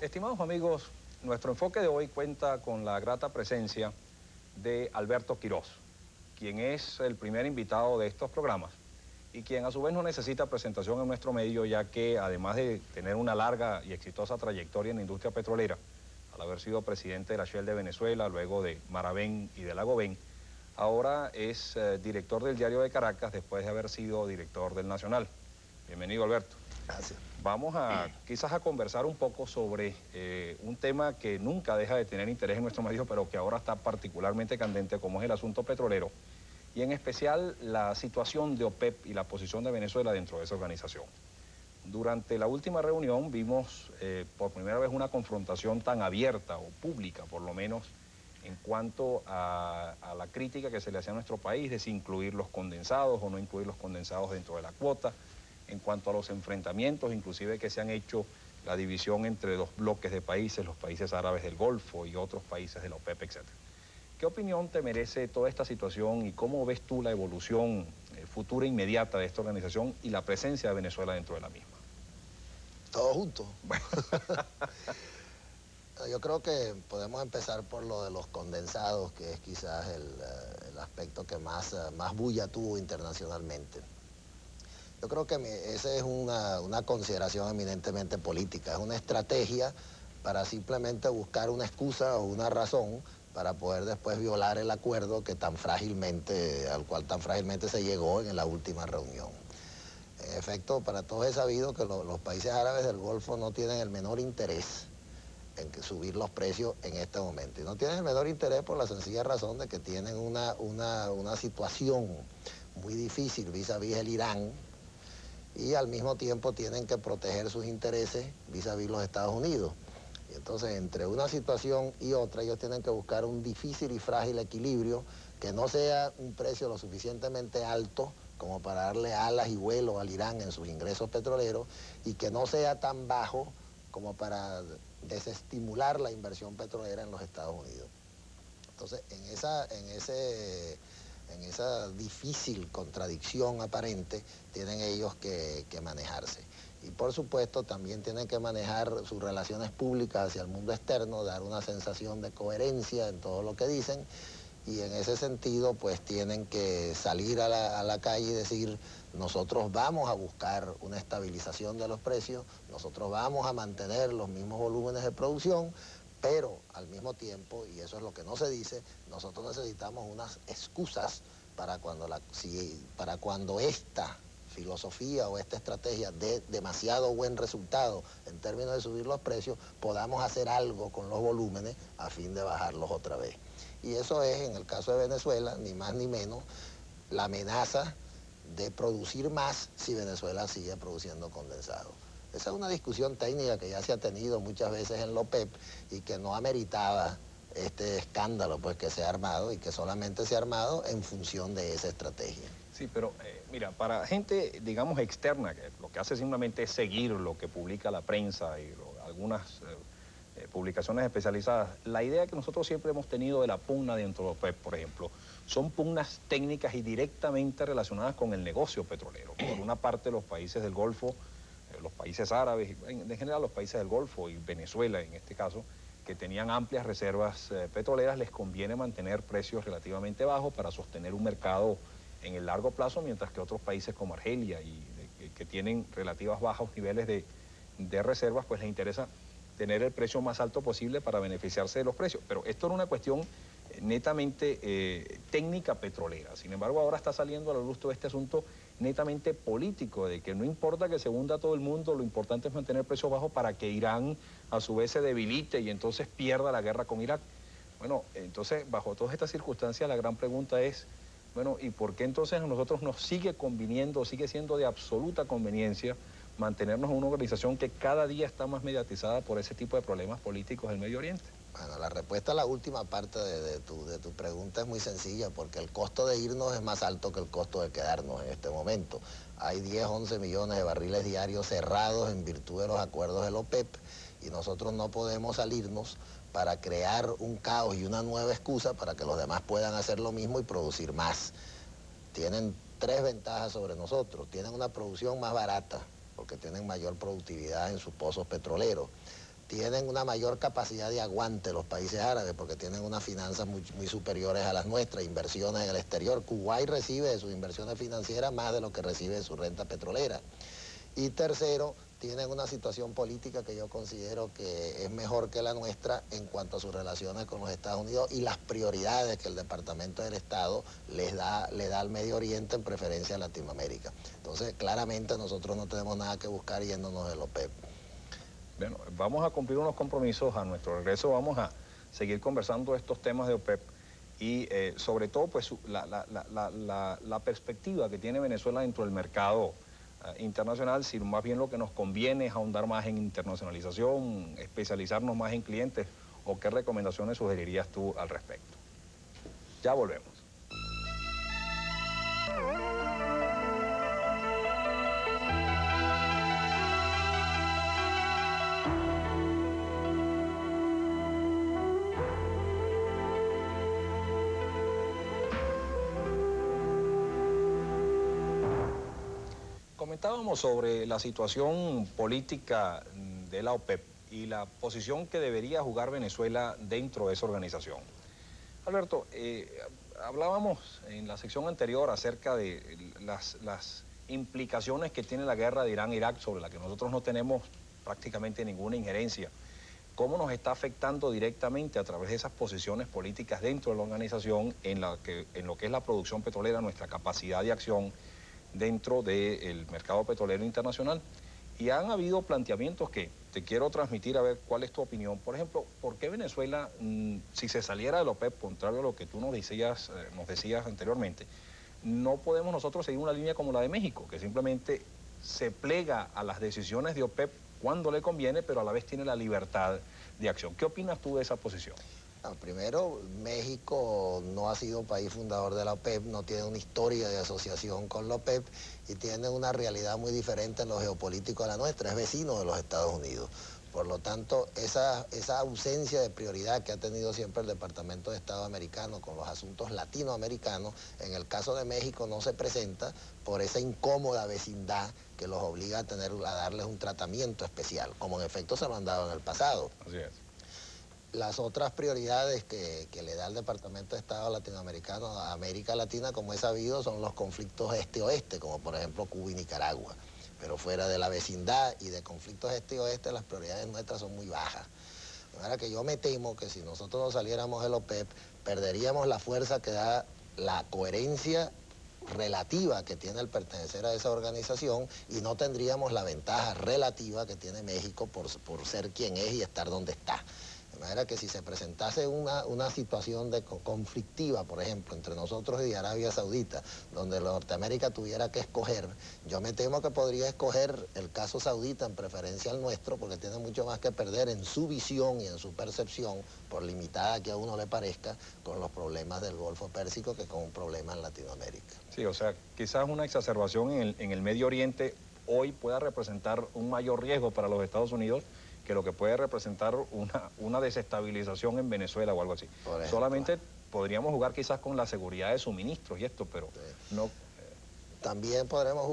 Estimados amigos, nuestro enfoque de hoy cuenta con la grata presencia de Alberto Quiroz, quien es el primer invitado de estos programas y quien a su vez no necesita presentación en nuestro medio, ya que además de tener una larga y exitosa trayectoria en la industria petrolera, al haber sido presidente de la Shell de Venezuela, luego de Maravén y de Lagobén, ahora es director del Diario de Caracas después de haber sido director del Nacional. Bienvenido, Alberto. Gracias. Vamos quizás a conversar un poco sobre un tema que nunca deja de tener interés en nuestro medio, pero que ahora está particularmente candente, como es el asunto petrolero, y en especial la situación de OPEP y la posición de Venezuela dentro de esa organización. Durante la última reunión vimos por primera vez una confrontación tan abierta o pública, por lo menos, en cuanto a la crítica que se le hacía a nuestro país de si incluir los condensados o no incluir los condensados dentro de la cuota, en cuanto a los enfrentamientos, inclusive que se han hecho la división entre dos bloques de países, los países árabes del Golfo y otros países de la OPEP, etc. ¿Qué opinión te merece toda esta situación y cómo ves tú la evolución futura inmediata de esta organización y la presencia de Venezuela dentro de la misma? Todos juntos. Bueno. Yo creo que podemos empezar por lo de los condensados, que es quizás el aspecto que más bulla tuvo internacionalmente. Yo creo que esa es una consideración eminentemente política, es una estrategia para simplemente buscar una excusa o una razón para poder después violar el acuerdo al cual tan frágilmente se llegó en la última reunión. En efecto, para todos es sabido que los países árabes del Golfo no tienen el menor interés en subir los precios en este momento. Y no tienen el menor interés por la sencilla razón de que tienen una situación muy difícil vis-a-vis el Irán, y al mismo tiempo tienen que proteger sus intereses vis-a-vis los Estados Unidos. Y entonces, entre una situación y otra, ellos tienen que buscar un difícil y frágil equilibrio, que no sea un precio lo suficientemente alto como para darle alas y vuelo al Irán en sus ingresos petroleros, y que no sea tan bajo como para desestimular la inversión petrolera en los Estados Unidos. Entonces, en esa difícil contradicción aparente, tienen ellos que manejarse. Y por supuesto también tienen que manejar sus relaciones públicas hacia el mundo externo, dar una sensación de coherencia en todo lo que dicen, y en ese sentido pues tienen que salir a la calle y decir: nosotros vamos a buscar una estabilización de los precios, nosotros vamos a mantener los mismos volúmenes de producción, pero al mismo tiempo, y eso es lo que no se dice, nosotros necesitamos unas excusas para cuando esta filosofía o esta estrategia dé demasiado buen resultado en términos de subir los precios, podamos hacer algo con los volúmenes a fin de bajarlos otra vez. Y eso es, en el caso de Venezuela, ni más ni menos, la amenaza de producir más si Venezuela sigue produciendo condensado. Esa es una discusión técnica que ya se ha tenido muchas veces en la OPEP y que no ameritaba este escándalo pues, que se ha armado, y que solamente se ha armado en función de esa estrategia. Sí, pero mira, para gente, digamos, externa, que lo que hace simplemente es seguir lo que publica la prensa y algunas publicaciones especializadas, la idea que nosotros siempre hemos tenido de la pugna dentro de OPEP, por ejemplo, son pugnas técnicas y directamente relacionadas con el negocio petrolero. Por una parte, los países del Golfo, los países árabes, en general los países del Golfo y Venezuela en este caso, que tenían amplias reservas petroleras, les conviene mantener precios relativamente bajos para sostener un mercado en el largo plazo, mientras que otros países como Argelia que tienen relativos bajos niveles de reservas, pues les interesa tener el precio más alto posible para beneficiarse de los precios. Pero esto era una cuestión netamente técnica petrolera. Sin embargo, ahora está saliendo a la luz todo este asunto netamente político, de que no importa que se hunda todo el mundo, lo importante es mantener precios bajos para que Irán a su vez se debilite y entonces pierda la guerra con Irak. Bueno, entonces, bajo todas estas circunstancias, la gran pregunta es, bueno, ¿y por qué entonces a nosotros nos sigue conviniendo, sigue siendo de absoluta conveniencia mantenernos en una organización que cada día está más mediatizada por ese tipo de problemas políticos del Medio Oriente? Bueno, la respuesta a la última parte de tu pregunta es muy sencilla, porque el costo de irnos es más alto que el costo de quedarnos en este momento. Hay 10, 11 millones de barriles diarios cerrados en virtud de los acuerdos del OPEP, y nosotros no podemos salirnos para crear un caos y una nueva excusa para que los demás puedan hacer lo mismo y producir más. Tienen tres ventajas sobre nosotros. Tienen una producción más barata, porque tienen mayor productividad en sus pozos petroleros. tienen una mayor capacidad de aguante los países árabes porque tienen unas finanzas muy superiores a las nuestras, inversiones en el exterior. Kuwait recibe de sus inversiones financieras más de lo que recibe de su renta petrolera. Y tercero, tienen una situación política que yo considero que es mejor que la nuestra en cuanto a sus relaciones con los Estados Unidos y las prioridades que el Departamento del Estado le da al Medio Oriente en preferencia a Latinoamérica. Entonces, claramente nosotros no tenemos nada que buscar yéndonos del OPEP. Bueno, vamos a cumplir unos compromisos. A nuestro regreso vamos a seguir conversando estos temas de OPEP y sobre todo pues la perspectiva que tiene Venezuela dentro del mercado internacional, si más bien lo que nos conviene es ahondar más en internacionalización, especializarnos más en clientes, o qué recomendaciones sugerirías tú al respecto. Ya volvemos. Comentábamos sobre la situación política de la OPEP y la posición que debería jugar Venezuela dentro de esa organización. Alberto, hablábamos en la sección anterior acerca de las implicaciones que tiene la guerra de Irán-Irak, sobre la que nosotros no tenemos prácticamente ninguna injerencia. ¿Cómo nos está afectando directamente a través de esas posiciones políticas dentro de la organización en lo que es la producción petrolera, nuestra capacidad de acción dentro del mercado petrolero internacional? Y han habido planteamientos que te quiero transmitir a ver cuál es tu opinión. Por ejemplo, ¿por qué Venezuela, si se saliera del OPEP, contrario a lo que tú nos decías anteriormente, no podemos nosotros seguir una línea como la de México, que simplemente se plega a las decisiones de OPEP cuando le conviene, pero a la vez tiene la libertad de acción? ¿Qué opinas tú de esa posición? No, primero, México no ha sido país fundador de la OPEP, no tiene una historia de asociación con la OPEP y tiene una realidad muy diferente en lo geopolítico a la nuestra, es vecino de los Estados Unidos. Por lo tanto, esa ausencia de prioridad que ha tenido siempre el Departamento de Estado americano con los asuntos latinoamericanos, en el caso de México no se presenta por esa incómoda vecindad que los obliga a darles un tratamiento especial, como en efecto se lo han dado en el pasado. Así es. Las otras prioridades que le da el Departamento de Estado latinoamericano a América Latina, como es sabido, son los conflictos este-oeste, como por ejemplo Cuba y Nicaragua. Pero fuera de la vecindad y de conflictos este-oeste, las prioridades nuestras son muy bajas. De manera que yo me temo que si nosotros no saliéramos del OPEP, perderíamos la fuerza que da la coherencia relativa que tiene el pertenecer a esa organización y no tendríamos la ventaja relativa que tiene México por ser quien es y estar donde está. De manera que si se presentase una situación conflictiva, por ejemplo, entre nosotros y Arabia Saudita, donde Norteamérica tuviera que escoger, yo me temo que podría escoger el caso saudita en preferencia al nuestro, porque tiene mucho más que perder en su visión y en su percepción, por limitada que a uno le parezca, con los problemas del Golfo Pérsico que con un problema en Latinoamérica. Sí, o sea, quizás una exacerbación en el Medio Oriente hoy pueda representar un mayor riesgo para los Estados Unidos que lo que puede representar una desestabilización en Venezuela o algo así. Solamente podríamos jugar quizás con la seguridad de suministros y esto, pero sí. No... También podríamos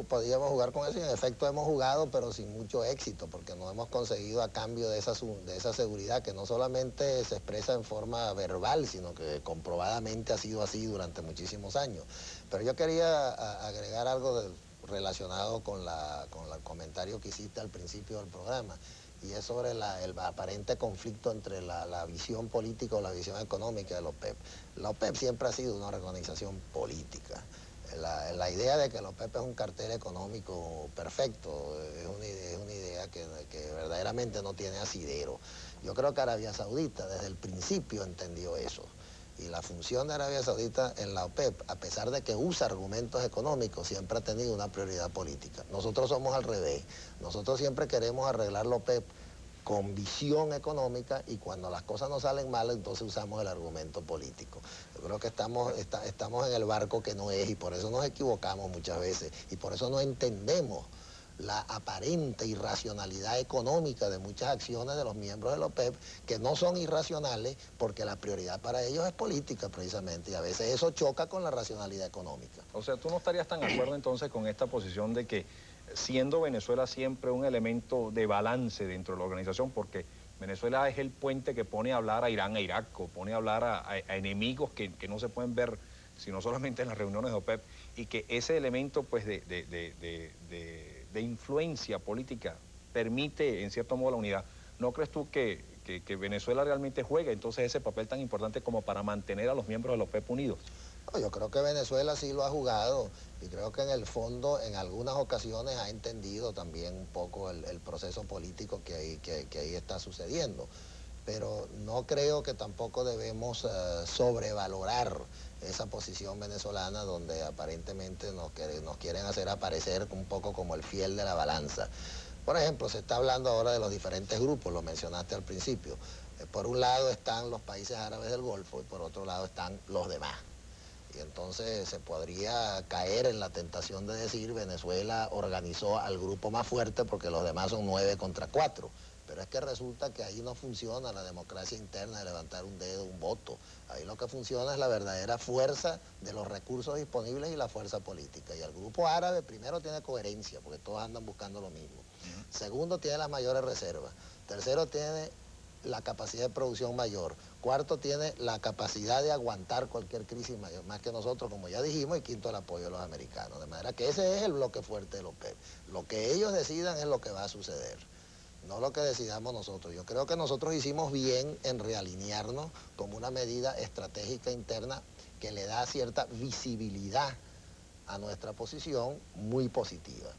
jugar con eso y en efecto hemos jugado, pero sin mucho éxito, porque no hemos conseguido a cambio de esa seguridad que no solamente se expresa en forma verbal, sino que comprobadamente ha sido así durante muchísimos años. Pero yo quería agregar algo relacionado con el comentario que hiciste al principio del programa, y es sobre el aparente conflicto entre la visión política o la visión económica de la OPEP. La OPEP siempre ha sido una organización política. La idea de que la OPEP es un cartel económico perfecto es una idea que verdaderamente no tiene asidero. Yo creo que Arabia Saudita desde el principio entendió eso. Y la función de Arabia Saudita en la OPEP, a pesar de que usa argumentos económicos, siempre ha tenido una prioridad política. Nosotros somos al revés. Nosotros siempre queremos arreglar la OPEP con visión económica y cuando las cosas no salen mal, entonces usamos el argumento político. Yo creo que estamos en el barco que no es y por eso nos equivocamos muchas veces y por eso no entendemos la aparente irracionalidad económica de muchas acciones de los miembros de la OPEP, que no son irracionales porque la prioridad para ellos es política precisamente, y a veces eso choca con la racionalidad económica. O sea, ¿tú no estarías tan de acuerdo entonces con esta posición de que siendo Venezuela siempre un elemento de balance dentro de la organización, porque Venezuela es el puente que pone a hablar a Irán, a Irak, o pone a hablar a enemigos que no se pueden ver sino solamente en las reuniones de OPEP, y que ese elemento pues, de influencia política permite en cierto modo la unidad. ¿No crees tú que Venezuela realmente juega entonces ese papel tan importante como para mantener a los miembros de la OPEP unidos? No, yo creo que Venezuela sí lo ha jugado y creo que en el fondo en algunas ocasiones ha entendido también un poco el proceso político que ahí está sucediendo. Pero no creo que tampoco debemos sobrevalorar esa posición venezolana donde aparentemente nos quieren hacer aparecer un poco como el fiel de la balanza. Por ejemplo, se está hablando ahora de los diferentes grupos, lo mencionaste al principio. Por un lado están los países árabes del Golfo y por otro lado están los demás. Y entonces se podría caer en la tentación de decir Venezuela organizó al grupo más fuerte porque los demás son 9 contra 4. Pero es que resulta que ahí no funciona la democracia interna de levantar un dedo, un voto. Ahí lo que funciona es la verdadera fuerza de los recursos disponibles y la fuerza política. Y el grupo árabe primero tiene coherencia, porque todos andan buscando lo mismo. Segundo, tiene las mayores reservas. Tercero, tiene la capacidad de producción mayor. Cuarto, tiene la capacidad de aguantar cualquier crisis mayor, más que nosotros, como ya dijimos, y quinto, el apoyo de los americanos. De manera que ese es el bloque fuerte de la OPEP. Lo que ellos decidan es lo que va a suceder, no lo que decidamos nosotros. Yo creo que nosotros hicimos bien en realinearnos como una medida estratégica interna que le da cierta visibilidad a nuestra posición muy positiva.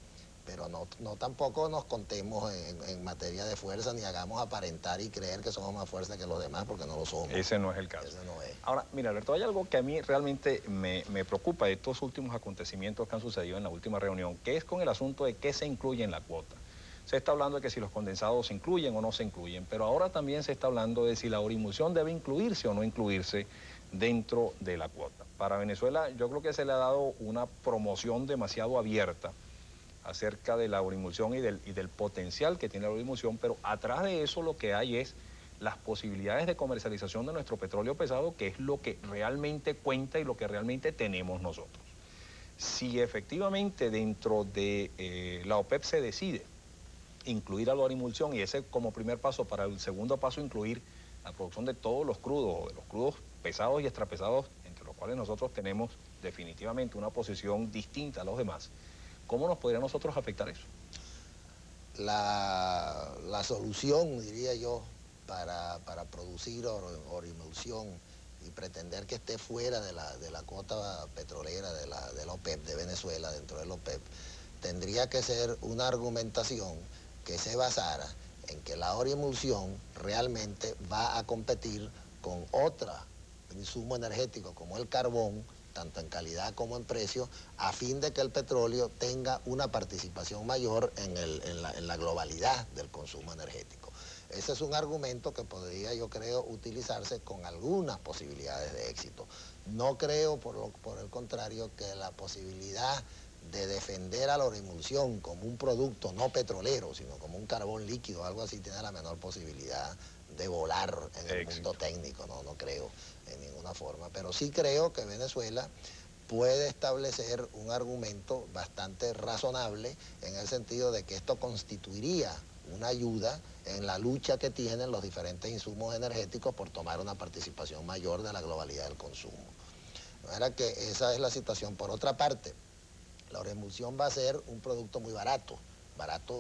Pero no tampoco nos contemos en materia de fuerza, ni hagamos aparentar y creer que somos más fuertes que los demás, porque no lo somos. Ese no es el caso. Ese no es. Ahora, mira, Alberto, hay algo que a mí realmente me preocupa de estos últimos acontecimientos que han sucedido en la última reunión, que es con el asunto de qué se incluye en la cuota. Se está hablando de que si los condensados se incluyen o no se incluyen, pero ahora también se está hablando de si la orimulsión debe incluirse o no incluirse dentro de la cuota. Para Venezuela yo creo que se le ha dado una promoción demasiado abierta acerca de la orimulsión y del potencial que tiene la orimulsión, pero atrás de eso lo que hay es las posibilidades de comercialización de nuestro petróleo pesado, que es lo que realmente cuenta y lo que realmente tenemos nosotros. Si efectivamente dentro de la OPEP se decide incluir a la orimulsión, y ese como primer paso, para el segundo paso incluir la producción de todos los crudos, de los crudos pesados y extrapesados, entre los cuales nosotros tenemos definitivamente una posición distinta a los demás, ¿cómo nos podría a nosotros afectar eso? La solución, diría yo, para producir orimulsión y pretender que esté fuera de la cuota petrolera de la OPEP, de Venezuela, dentro de la OPEP, tendría que ser una argumentación que se basara en que la orimulsión realmente va a competir con otro insumo energético como el carbón, tanto en calidad como en precio, a fin de que el petróleo tenga una participación mayor en la globalidad del consumo energético. Ese es un argumento que podría, yo creo, utilizarse con algunas posibilidades de éxito. No creo, por el contrario, que la posibilidad de defender a la orimulsión como un producto no petrolero, sino como un carbón líquido, algo así, tiene la menor posibilidad de volar en el mundo técnico, no creo en ninguna forma. Pero sí creo que Venezuela puede establecer un argumento bastante razonable en el sentido de que esto constituiría una ayuda en la lucha que tienen los diferentes insumos energéticos por tomar una participación mayor de la globalidad del consumo. De manera que esa es la situación. Por otra parte, la orimulsión va a ser un producto muy barato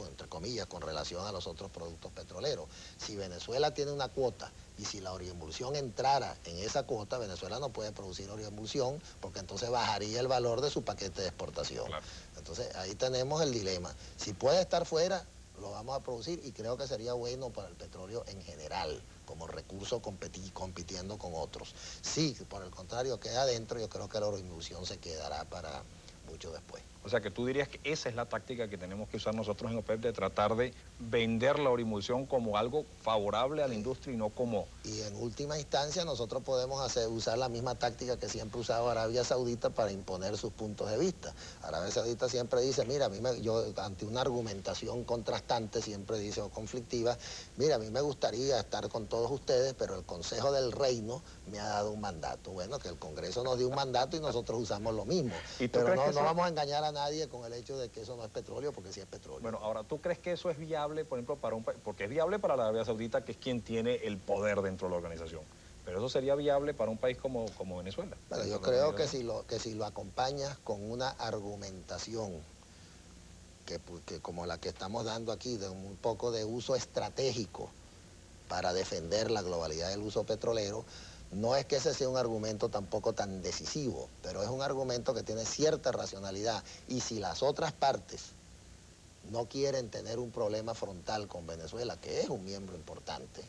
entre comillas, con relación a los otros productos petroleros. Si Venezuela tiene una cuota y si la orimulsión entrara en esa cuota, Venezuela no puede producir orimulsión porque entonces bajaría el valor de su paquete de exportación. Claro. Entonces ahí tenemos el dilema. Si puede estar fuera, lo vamos a producir y creo que sería bueno para el petróleo en general, como recurso compitiendo con otros. Si por el contrario queda adentro, yo creo que la orimulsión se quedará para mucho después. O sea que tú dirías que esa es la táctica que tenemos que usar nosotros en OPEP, de tratar de vender la orimulsión como algo favorable a la industria y no como... Y en última instancia nosotros podemos usar la misma táctica que siempre ha usado Arabia Saudita para imponer sus puntos de vista. Arabia Saudita siempre dice, mira, yo ante una argumentación contrastante siempre dice, o conflictiva, mira, a mí me gustaría estar con todos ustedes, pero el Consejo del Reino me ha dado un mandato. Bueno, que el Congreso nos dio un mandato y nosotros usamos lo mismo. Pero no vamos a engañar a nadie con el hecho de que eso no es petróleo, porque sí es petróleo. Bueno, ahora, ¿tú crees que eso es viable, por ejemplo, para un país? Porque es viable para la Arabia Saudita, que es quien tiene el poder dentro de la organización. Pero eso sería viable para un país como Venezuela. Bueno, yo creo que si lo acompañas con una argumentación que como la que estamos dando aquí, de un poco de uso estratégico para defender la globalidad del uso petrolero, no es que ese sea un argumento tampoco tan decisivo, pero es un argumento que tiene cierta racionalidad. Y si las otras partes no quieren tener un problema frontal con Venezuela, que es un miembro importante,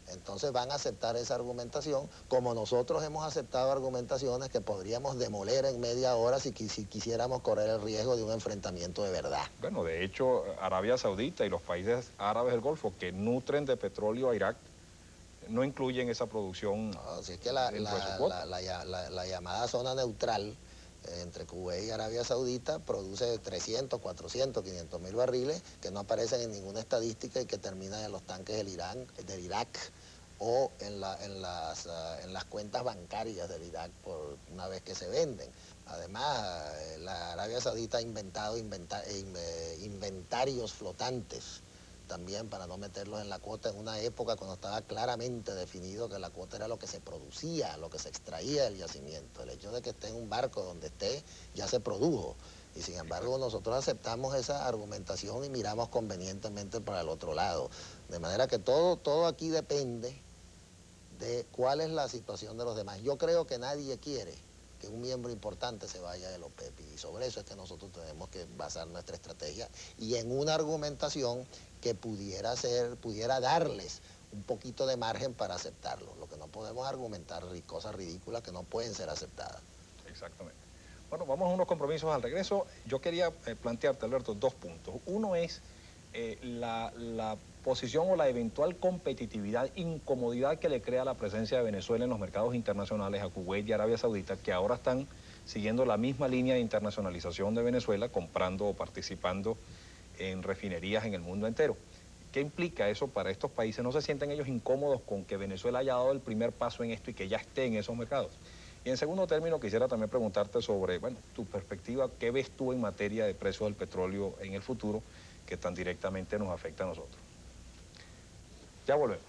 entonces van a aceptar esa argumentación, como nosotros hemos aceptado argumentaciones que podríamos demoler en media hora si quisiéramos correr el riesgo de un enfrentamiento de verdad. Bueno, de hecho, Arabia Saudita y los países árabes del Golfo que nutren de petróleo a Irak no incluyen esa producción. No, así es que dentro de su cuota. la llamada zona neutral entre Kuwait y Arabia Saudita produce 300, 400, 500 mil barriles que no aparecen en ninguna estadística y que terminan en los tanques del Irak o en las cuentas bancarias del Irak una vez que se venden. Además, la Arabia Saudita ha inventado inventarios flotantes también para no meterlos en la cuota en una época cuando estaba claramente definido que la cuota era lo que se producía, lo que se extraía del yacimiento. El hecho de que esté en un barco donde esté ya se produjo. Y sin embargo nosotros aceptamos esa argumentación y miramos convenientemente para el otro lado. De manera que todo aquí depende de cuál es la situación de los demás. Yo creo que nadie quiere que un miembro importante se vaya del OPEP y sobre eso es que nosotros tenemos que basar nuestra estrategia y en una argumentación que pudiera darles un poquito de margen para aceptarlo. Lo que no podemos argumentar cosas ridículas que no pueden ser aceptadas. Exactamente. Bueno, vamos a unos compromisos al regreso. Yo quería plantearte, Alberto, dos puntos. Uno es la posición o la eventual competitividad, incomodidad que le crea la presencia de Venezuela en los mercados internacionales a Kuwait y Arabia Saudita, que ahora están siguiendo la misma línea de internacionalización de Venezuela, comprando o participando en refinerías en el mundo entero. ¿Qué implica eso para estos países? ¿No se sienten ellos incómodos con que Venezuela haya dado el primer paso en esto y que ya esté en esos mercados? Y en segundo término, quisiera también preguntarte sobre, bueno, tu perspectiva, ¿qué ves tú en materia de precios del petróleo en el futuro que tan directamente nos afecta a nosotros? Ya volvemos.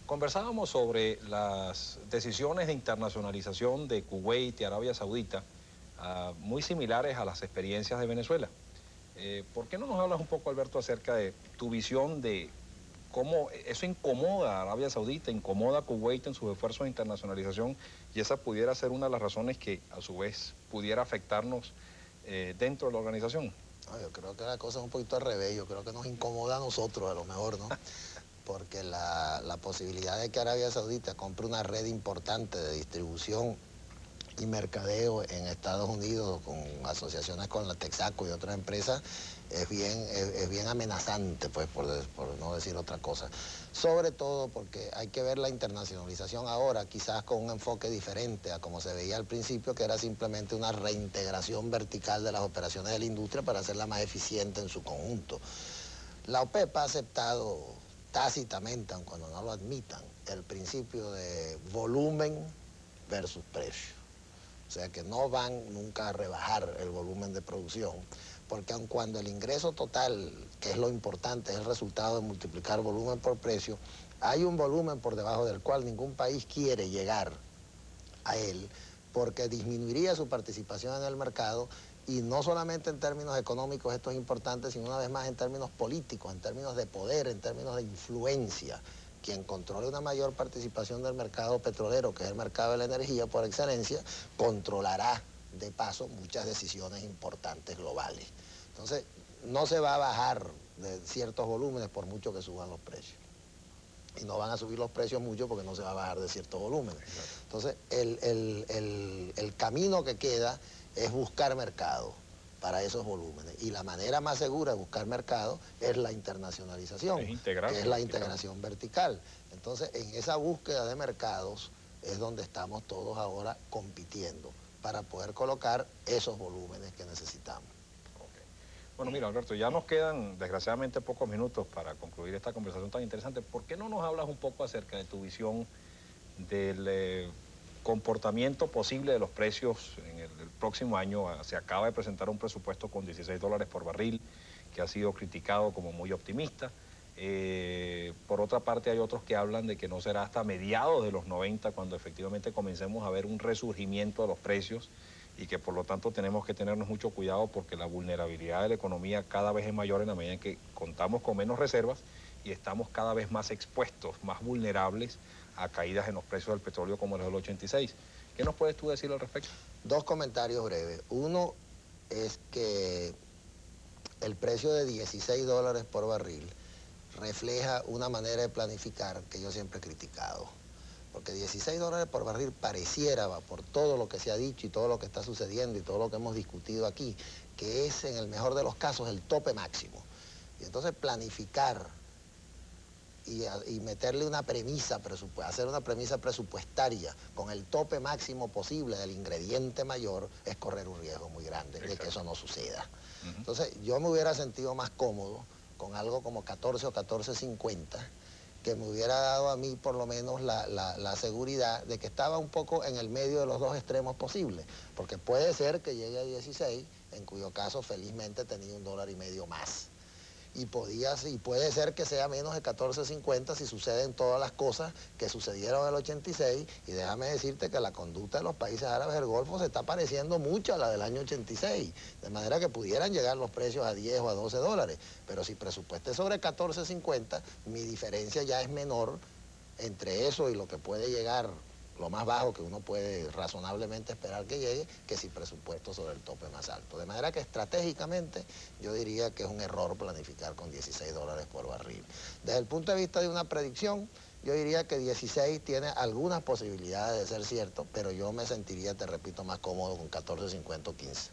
Conversábamos sobre las decisiones de internacionalización de Kuwait y Arabia Saudita, muy similares a las experiencias de Venezuela. ¿Por qué no nos hablas un poco, Alberto, acerca de tu visión de cómo eso incomoda a Arabia Saudita, incomoda a Kuwait en sus esfuerzos de internacionalización y esa pudiera ser una de las razones que a su vez pudiera afectarnos dentro de la organización? No, yo creo que la cosa es un poquito al revés, yo creo que nos incomoda a nosotros a lo mejor, ¿no? Porque la posibilidad de que Arabia Saudita compre una red importante de distribución y mercadeo en Estados Unidos con asociaciones con la Texaco y otras empresas es bien amenazante, pues, por no decir otra cosa. Sobre todo porque hay que ver la internacionalización ahora quizás con un enfoque diferente a como se veía al principio, que era simplemente una reintegración vertical de las operaciones de la industria para hacerla más eficiente en su conjunto. La OPEP ha aceptado tácitamente, aun cuando no lo admitan, el principio de volumen versus precio. O sea que no van nunca a rebajar el volumen de producción, porque aun cuando el ingreso total, que es lo importante, es el resultado de multiplicar volumen por precio, hay un volumen por debajo del cual ningún país quiere llegar a él, porque disminuiría su participación en el mercado. Y no solamente en términos económicos esto es importante, sino una vez más en términos políticos, en términos de poder, en términos de influencia. Quien controle una mayor participación del mercado petrolero, que es el mercado de la energía por excelencia, controlará de paso muchas decisiones importantes globales. Entonces, no se va a bajar de ciertos volúmenes por mucho que suban los precios. Y no van a subir los precios mucho porque no se va a bajar de ciertos volúmenes. Entonces, el camino que queda es buscar mercado. para esos volúmenes. Y la manera más segura de buscar mercado es la internacionalización, Es integral, que es la integración vertical. Entonces, en esa búsqueda de mercados es donde estamos todos ahora compitiendo para poder colocar esos volúmenes que necesitamos. Okay. Bueno, mira, Alberto, ya nos quedan desgraciadamente pocos minutos para concluir esta conversación tan interesante. ¿Por qué no nos hablas un poco acerca de tu visión del comportamiento posible de los precios en el próximo año? Se acaba de presentar un presupuesto con $16 por barril, que ha sido criticado como muy optimista. Por otra parte, hay otros que hablan de que no será hasta mediados de los 90 cuando efectivamente comencemos a ver un resurgimiento de los precios, y que por lo tanto tenemos que tenernos mucho cuidado porque la vulnerabilidad de la economía cada vez es mayor en la medida en que contamos con menos reservas y estamos cada vez más expuestos, más vulnerables a caídas en los precios del petróleo como los del 86. ¿Qué nos puedes tú decir al respecto? Dos comentarios breves. Uno es que el precio de $16 por barril refleja una manera de planificar que yo siempre he criticado. Porque $16 por barril pareciera, por todo lo que se ha dicho y todo lo que está sucediendo y todo lo que hemos discutido aquí, que es en el mejor de los casos el tope máximo. Y entonces planificar y meterle una premisa, hacer una premisa presupuestaria con el tope máximo posible del ingrediente mayor es correr un riesgo muy grande de que eso no suceda. Entonces yo me hubiera sentido más cómodo con algo como 14 o 14.50, que me hubiera dado a mí por lo menos la seguridad de que estaba un poco en el medio de los dos extremos posibles, porque puede ser que llegue a 16, en cuyo caso felizmente tenía $1.50 más. Y puede ser que sea menos de 14.50 si suceden todas las cosas que sucedieron en el 86, y déjame decirte que la conducta de los países árabes del Golfo se está pareciendo mucho a la del año 86, de manera que pudieran llegar los precios a 10 o a $12, pero si presupuesté sobre 14.50, mi diferencia ya es menor entre eso y lo que puede llegar, lo más bajo que uno puede razonablemente esperar que llegue, que si presupuesto sobre el tope más alto. De manera que estratégicamente yo diría que es un error planificar con $16 por barril. Desde el punto de vista de una predicción, yo diría que 16 tiene algunas posibilidades de ser cierto, pero yo me sentiría, te repito, más cómodo con 14.50 o 15.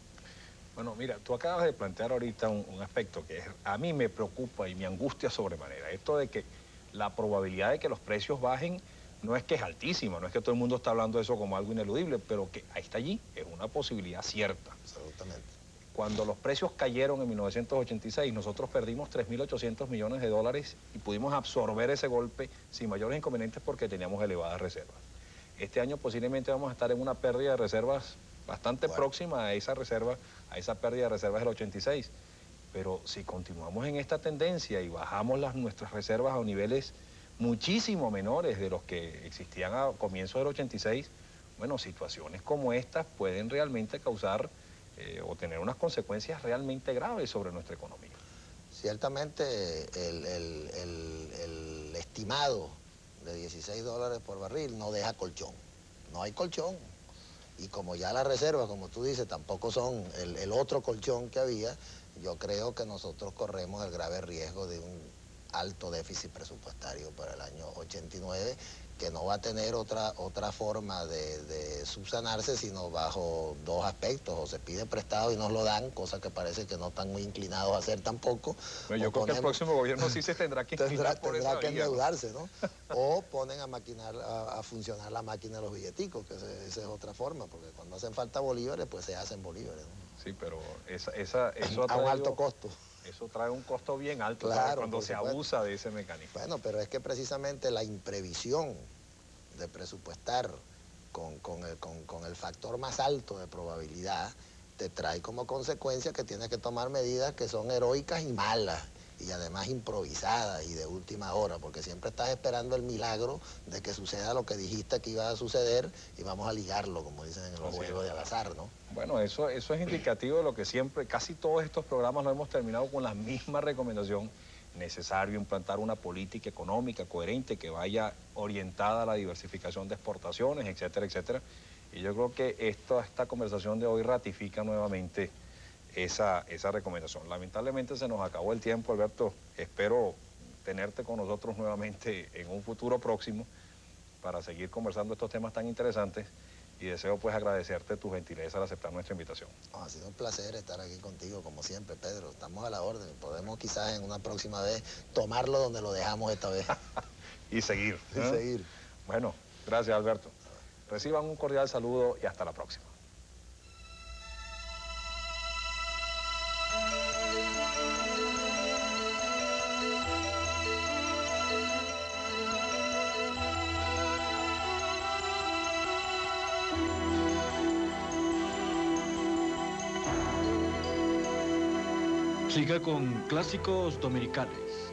Bueno, mira, tú acabas de plantear ahorita un aspecto que a mí me preocupa y me angustia sobremanera. Esto de que la probabilidad de que los precios bajen no es que es altísima, no es que todo el mundo está hablando de eso como algo ineludible, pero que ahí está allí, es una posibilidad cierta. Absolutamente. Cuando los precios cayeron en 1986, nosotros perdimos 3.800 millones de dólares y pudimos absorber ese golpe sin mayores inconvenientes porque teníamos elevadas reservas. Este año posiblemente vamos a estar en una pérdida de reservas bastante próxima a esa reserva, a esa pérdida de reservas del 86. Pero si continuamos en esta tendencia y bajamos nuestras reservas a niveles muchísimo menores de los que existían a comienzos del 86, bueno, situaciones como estas pueden realmente causar o tener unas consecuencias realmente graves sobre nuestra economía. Ciertamente el estimado de $16 por barril no deja colchón, no hay colchón. Y como ya las reservas, como tú dices, tampoco son el otro colchón que había, yo creo que nosotros corremos el grave riesgo de un alto déficit presupuestario para el año 89, que no va a tener otra forma de subsanarse sino bajo dos aspectos: o se pide prestado y nos lo dan, cosa que parece que no están muy inclinados a hacer tampoco. Bueno, yo creo que el próximo gobierno sí se tendrá que tendrá que endeudarse, ¿no? O ponen a funcionar la máquina de los billeticos, que esa es otra forma, porque cuando hacen falta bolívares, pues se hacen bolívares, ¿no? Sí, pero eso a un alto costo. Eso trae un costo bien alto, claro, cuando se abusa de ese mecanismo. Bueno, pero es que precisamente la imprevisión de presupuestar con el factor más alto de probabilidad te trae como consecuencia que tienes que tomar medidas que son heroicas y malas, y además improvisadas y de última hora, porque siempre estás esperando el milagro de que suceda lo que dijiste que iba a suceder y vamos a ligarlo, como dicen en los juegos de al azar, ¿no? Bueno, eso es indicativo de lo que siempre, casi todos estos programas lo hemos terminado con la misma recomendación: necesario implantar una política económica coherente que vaya orientada a la diversificación de exportaciones, etcétera, etcétera. Y yo creo que esta conversación de hoy ratifica nuevamente esa recomendación. Lamentablemente se nos acabó el tiempo, Alberto. Espero tenerte con nosotros nuevamente en un futuro próximo para seguir conversando estos temas tan interesantes. y deseo pues agradecerte tu gentileza al aceptar nuestra invitación. Ha sido un placer estar aquí contigo, como siempre, Pedro. Estamos a la orden. Podemos quizás en una próxima vez tomarlo donde lo dejamos esta vez. Y seguir. Y seguir. Bueno, gracias, Alberto. Reciban un cordial saludo y hasta la próxima. Siga con Clásicos Dominicales.